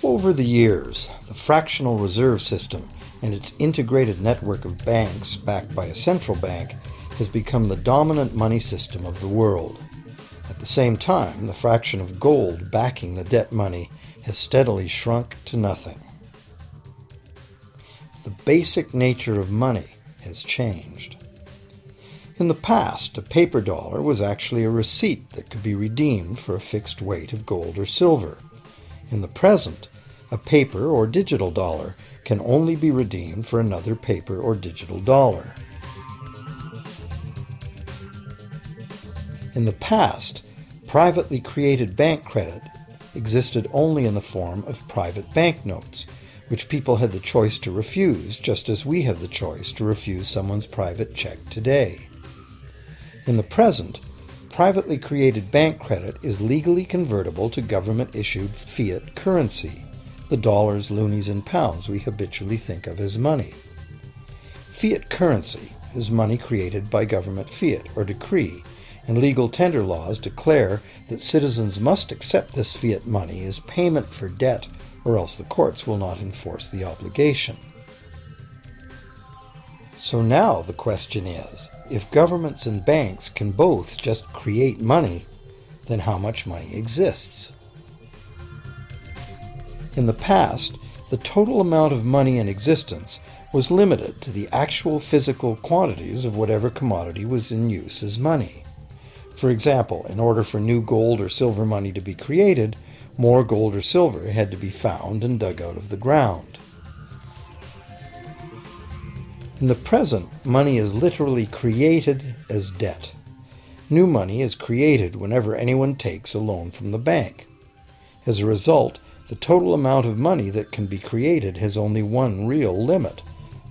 Over the years, the fractional reserve system and its integrated network of banks backed by a central bank has become the dominant money system of the world. At the same time, the fraction of gold backing the debt money has steadily shrunk to nothing. The basic nature of money has changed. In the past, a paper dollar was actually a receipt that could be redeemed for a fixed weight of gold or silver. In the present, a paper or digital dollar can only be redeemed for another paper or digital dollar. In the past, privately created bank credit existed only in the form of private banknotes, which people had the choice to refuse, just as we have the choice to refuse someone's private check today. In the present, privately created bank credit is legally convertible to government-issued fiat currency, the dollars, loonies, and pounds we habitually think of as money. Fiat currency is money created by government fiat or decree, and legal tender laws declare that citizens must accept this fiat money as payment for debt, or else the courts will not enforce the obligation. So now the question is, if governments and banks can both just create money, then how much money exists? In the past, the total amount of money in existence was limited to the actual physical quantities of whatever commodity was in use as money. For example, in order for new gold or silver money to be created, more gold or silver had to be found and dug out of the ground. In the present, money is literally created as debt. New money is created whenever anyone takes a loan from the bank. As a result, the total amount of money that can be created has only one real limit: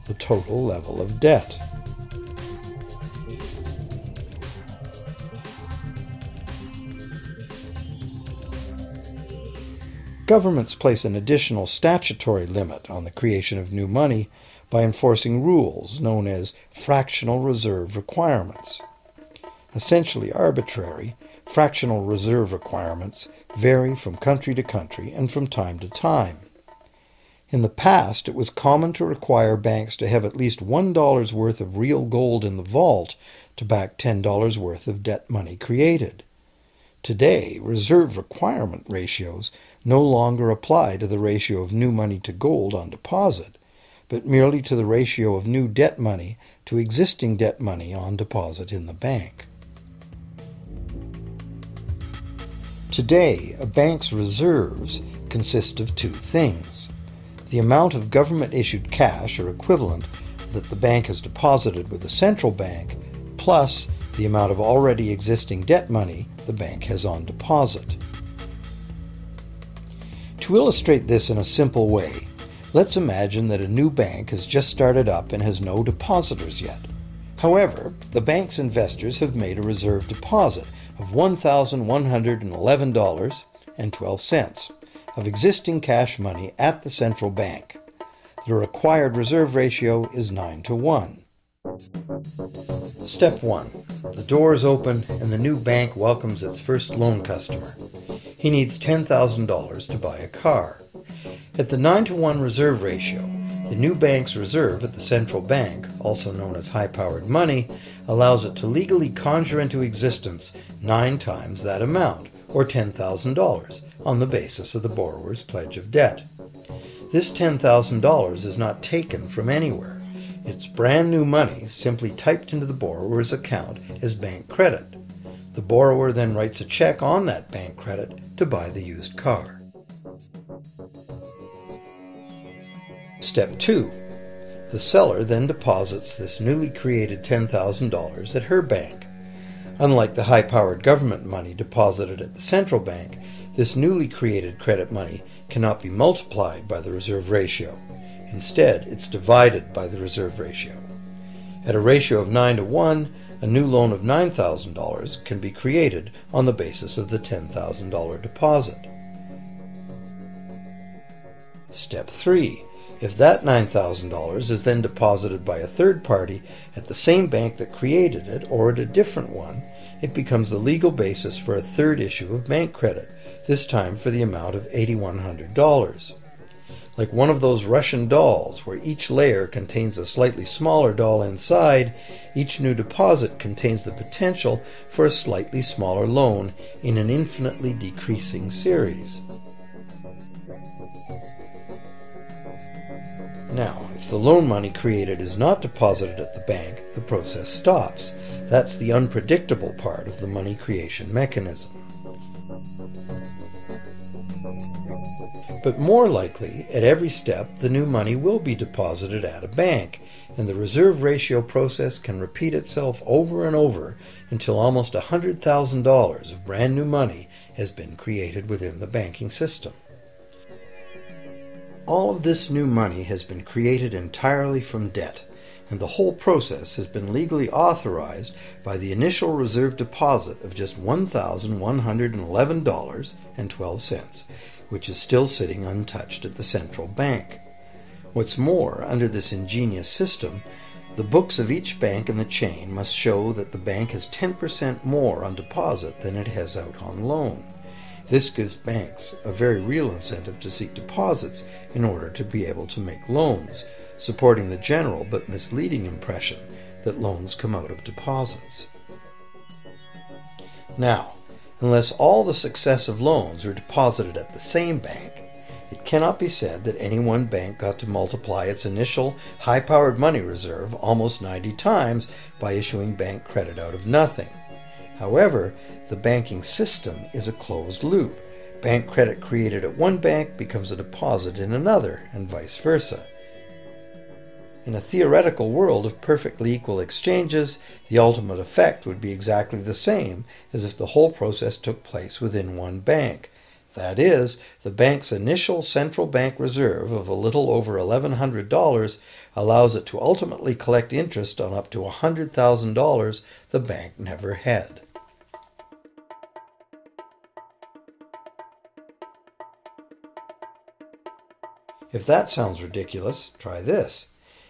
the total level of debt. Governments place an additional statutory limit on the creation of new money by enforcing rules known as fractional reserve requirements. Essentially arbitrary, fractional reserve requirements vary from country to country and from time to time. In the past, it was common to require banks to have at least $1 worth of real gold in the vault to back $10 worth of debt money created. Today, reserve requirement ratios no longer apply to the ratio of new money to gold on deposit, but merely to the ratio of new debt money to existing debt money on deposit in the bank. Today, a bank's reserves consist of two things: the amount of government-issued cash or equivalent that the bank has deposited with the central bank, plus the amount of already existing debt money the bank has on deposit. To illustrate this in a simple way, let's imagine that a new bank has just started up and has no depositors yet. However, the bank's investors have made a reserve deposit of $1,111.12 of existing cash money at the central bank. The required reserve ratio is 9-to-1. Step 1. The door is open and the new bank welcomes its first loan customer. He needs $10,000 to buy a car. At the 9-to-1 reserve ratio, the new bank's reserve at the central bank, also known as high-powered money, allows it to legally conjure into existence 9 times that amount, or $10,000, on the basis of the borrower's pledge of debt. This $10,000 is not taken from anywhere. It's brand new money simply typed into the borrower's account as bank credit. The borrower then writes a check on that bank credit to buy the used car. Step 2. The seller then deposits this newly created $10,000 at her bank. Unlike the high-powered government money deposited at the central bank, this newly created credit money cannot be multiplied by the reserve ratio. Instead, it's divided by the reserve ratio. At a ratio of 9-to-1, a new loan of $9,000 can be created on the basis of the $10,000 deposit. Step 3. If that $9,000 is then deposited by a third party at the same bank that created it or at a different one, it becomes the legal basis for a third issue of bank credit, this time for the amount of $8,100. Like one of those Russian dolls, where each layer contains a slightly smaller doll inside, each new deposit contains the potential for a slightly smaller loan in an infinitely decreasing series. Now, if the loan money created is not deposited at the bank, the process stops. That's the unpredictable part of the money creation mechanism. But more likely, at every step, the new money will be deposited at a bank, and the reserve ratio process can repeat itself over and over until almost $100,000 of brand new money has been created within the banking system. All of this new money has been created entirely from debt, and the whole process has been legally authorized by the initial reserve deposit of just $1,111.12, which is still sitting untouched at the central bank. What's more, under this ingenious system, the books of each bank in the chain must show that the bank has 10% more on deposit than it has out on loan. This gives banks a very real incentive to seek deposits in order to be able to make loans, supporting the general but misleading impression that loans come out of deposits. Now, unless all the successive loans are deposited at the same bank, it cannot be said that any one bank got to multiply its initial high-powered money reserve almost 90 times by issuing bank credit out of nothing. However, the banking system is a closed loop. Bank credit created at one bank becomes a deposit in another, and vice versa. In a theoretical world of perfectly equal exchanges, the ultimate effect would be exactly the same as if the whole process took place within one bank. That is, the bank's initial central bank reserve of a little over $1,100 allows it to ultimately collect interest on up to $100,000 the bank never had. If that sounds ridiculous, try this.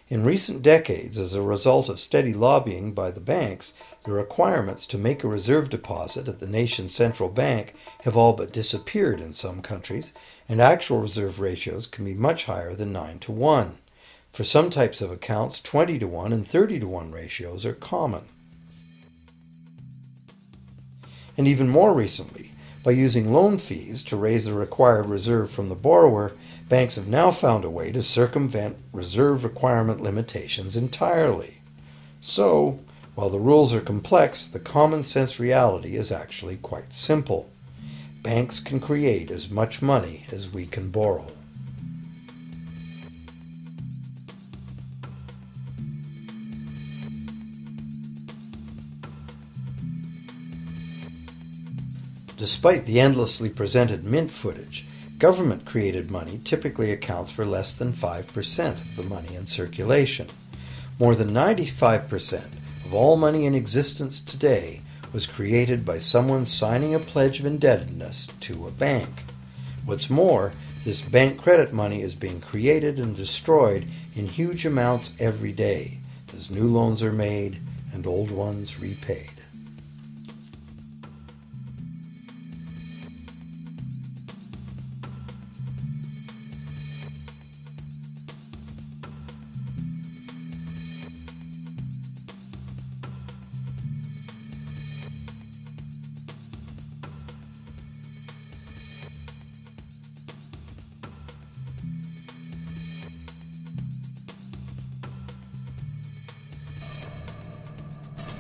In recent decades, as a result of steady lobbying by the banks, the requirements to make a reserve deposit at the nation's central bank have all but disappeared in some countries, and actual reserve ratios can be much higher than 9-to-1. For some types of accounts, 20-to-1 and 30-to-1 ratios are common. And even more recently, by using loan fees to raise the required reserve from the borrower, banks have now found a way to circumvent reserve requirement limitations entirely. So, while the rules are complex, the common sense reality is actually quite simple. Banks can create as much money as we can borrow. Despite the endlessly presented mint footage, government-created money typically accounts for less than 5% of the money in circulation. More than 95% of all money in existence today was created by someone signing a pledge of indebtedness to a bank. What's more, this bank credit money is being created and destroyed in huge amounts every day, as new loans are made and old ones repaid.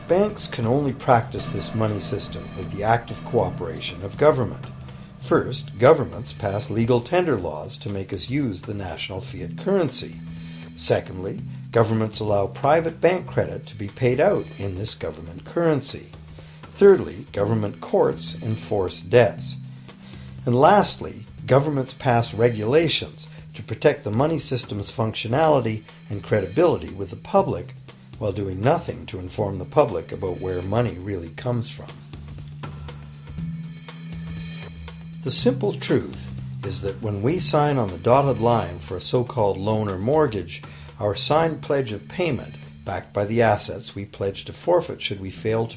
Banks can only practice this money system with the active cooperation of government. First, governments pass legal tender laws to make us use the national fiat currency. Secondly, governments allow private bank credit to be paid out in this government currency. Thirdly, government courts enforce debts. And lastly, governments pass regulations to protect the money system's functionality and credibility with the public, while doing nothing to inform the public about where money really comes from. The simple truth is that when we sign on the dotted line for a so-called loan or mortgage, our signed pledge of payment, backed by the assets we pledge to forfeit should we fail to